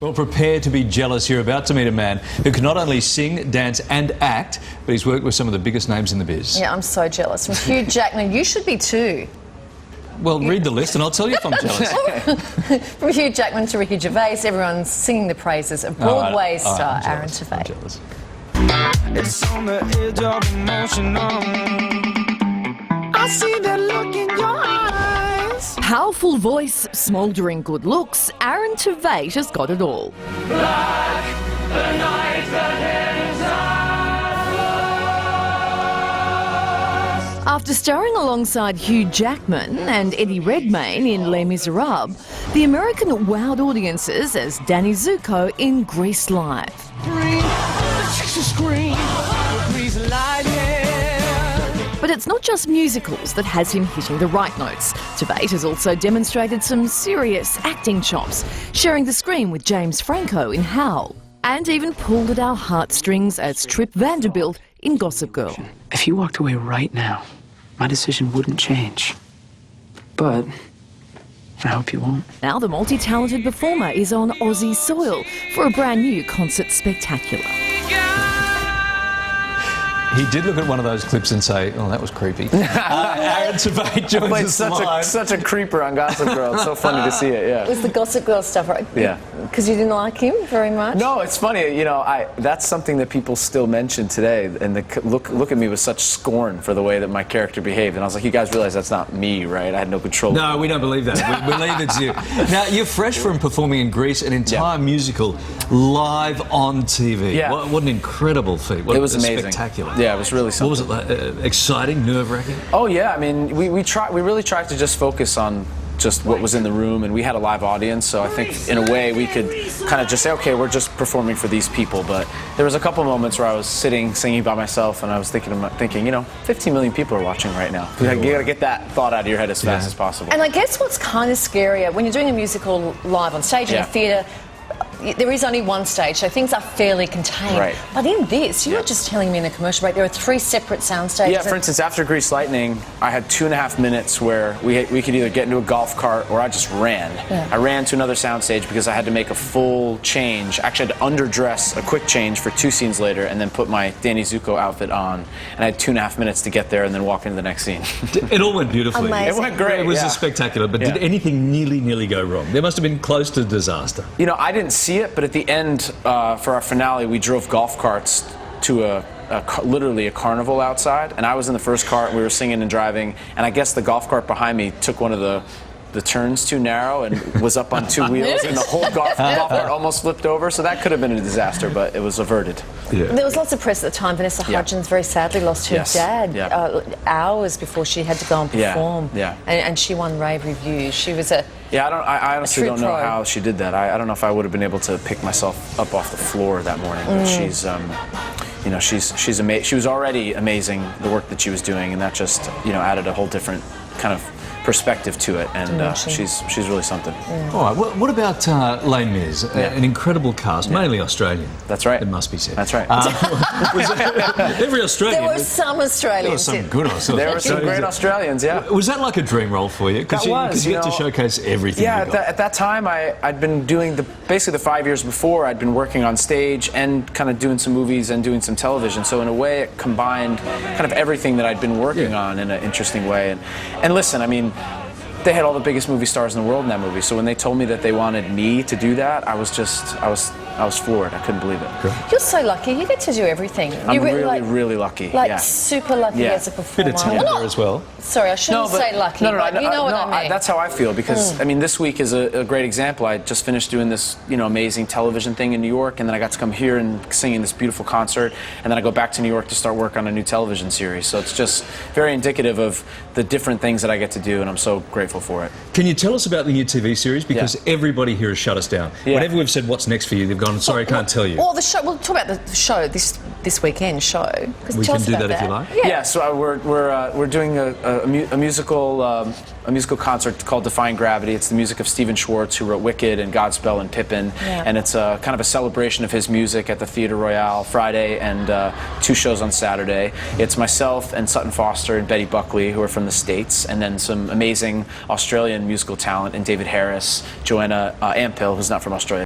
Well, prepare to be jealous. You're about to meet a man who can not only sing, dance and act, but he's worked with some of the biggest names in the biz. Yeah, I'm so jealous. From Hugh Jackman, you should be too. Well, read the list and I'll tell you if I'm jealous. From Hugh Jackman to Ricky Gervais, everyone's singing the praises of Broadway star Aaron Tveit. I'm jealous. It's on the edge of emotion. I see that look in your eyes. Powerful voice, smouldering good looks, Aaron Tveit has got it all. Black, the night that ends us. After starring alongside Hugh Jackman and Eddie Redmayne in Les Miserables, the American wowed audiences as Danny Zuko in Grease Live. But it's not just musicals that has him hitting the right notes. Tveit has also demonstrated some serious acting chops, sharing the screen with James Franco in Howl, and even pulled at our heartstrings as Trip Vanderbilt in Gossip Girl. If you walked away right now, my decision wouldn't change. But I hope you won't. Now the multi-talented performer is on Aussie soil for a brand new concert spectacular. He did look at one of those clips and say, "Oh, that was creepy." Aaron Tveit joins us live. Such a creeper on Gossip Girl. It's so funny to see it. Yeah. It was the Gossip Girl stuff, right? Yeah. Because you didn't like him very much? No, it's funny. You know, that's something that people still mention today, and they look at me with such scorn for the way that my character behaved. And I was like, you guys realize that's not me, right? I had no control. No, we don't believe that. We believe it's you. Now, you're fresh from performing in Greece, an entire musical live on TV. Yeah. What an incredible feat. It was amazing. Spectacular. Yeah, it was really something. What was it like? Exciting, nerve-wracking? Oh yeah, I mean, we really tried to just focus on just what was in the room, and we had a live audience, so I think in a way we could kind of just say, okay, we're just performing for these people. But there was a couple moments where I was singing by myself, and I was thinking, you know, 15 million people are watching right now. You got to get that thought out of your head as fast as possible. And I guess what's kind of scarier, when you're doing a musical live on stage in a theatre, there is only one stage, so things are fairly contained. Right. But in this, you were just telling me in the commercial break, there are 3 separate sound stages. Yeah, for instance, after Grease Lightning, I had 2.5 minutes where we could either get into a golf cart or I just ran. Yeah. I ran to another sound stage because I had to make a full change. Actually, I had to underdress a quick change for 2 scenes later and then put my Danny Zuko outfit on. And I had 2.5 minutes to get there and then walk into the next scene. It all went beautifully. Amazing. It went great. It was spectacular, but did anything nearly go wrong? There must have been close to disaster. You know, I didn't see it, but at the end, for our finale, we drove golf carts to literally a carnival outside, and I was in the first cart, and we were singing and driving, and I guess the golf cart behind me took one of the turns too narrow and was up on 2 wheels, and the whole golf cart almost flipped over, so that could have been a disaster, but it was averted. Yeah. There was lots of press at the time. Vanessa Hudgens very sadly lost her dad hours before she had to go and perform. Yeah. And she won rave reviews. She was a I honestly don't know how she did that. I don't know if I would have been able to pick myself up off the floor that morning. But she's, you know, she's amazing. She was already amazing, the work that she was doing, and that just, you know, added a whole different kind of perspective to it, and she's really something. All right, what about Les Mis? An incredible cast, mainly Australian. That's right. It must be said. That's right. Every Australian. There were some Australians. There were some good Australians. There were some great Australians, yeah. Was that like a dream role for you? Because you get to showcase everything. Yeah, at that time, I'd been doing basically the 5 years before, I'd been working on stage and kind of doing some movies and doing some television. So in a way, it combined kind of everything that I'd been working on in an interesting way. And listen, I mean, they had all the biggest movie stars in the world in that movie. So when they told me that they wanted me to do that, I was floored. I couldn't believe it. You're so lucky. You get to do everything. I'm really lucky. Super lucky as a performer. Bit of talent there as well. Sorry, I shouldn't say lucky, but you know what I mean. That's how I feel, because I mean, this week is a great example. I just finished doing this, you know, amazing television thing in New York, and then I got to come here and sing in this beautiful concert, and then I go back to New York to start work on a new television series. So it's just very indicative of the different things that I get to do, and I'm so grateful for it. Can you tell us about the new TV series? Because everybody here has shut us down. Whenever we've said what's next for you, they've gone, sorry, I can't tell you. Well, the show. We'll talk about the show this weekend show. We can do that if you like. Yeah. So we're doing a musical concert called Defying Gravity. It's the music of Stephen Schwartz, who wrote Wicked and Godspell and Pippin, and it's a kind of a celebration of his music at the Theatre Royale Friday and 2 shows on Saturday. It's myself and Sutton Foster and Betty Buckley, who are from the States, and then some amazing Australian musical talent, and David Harris, Joanna Ampil, who's not from Australia.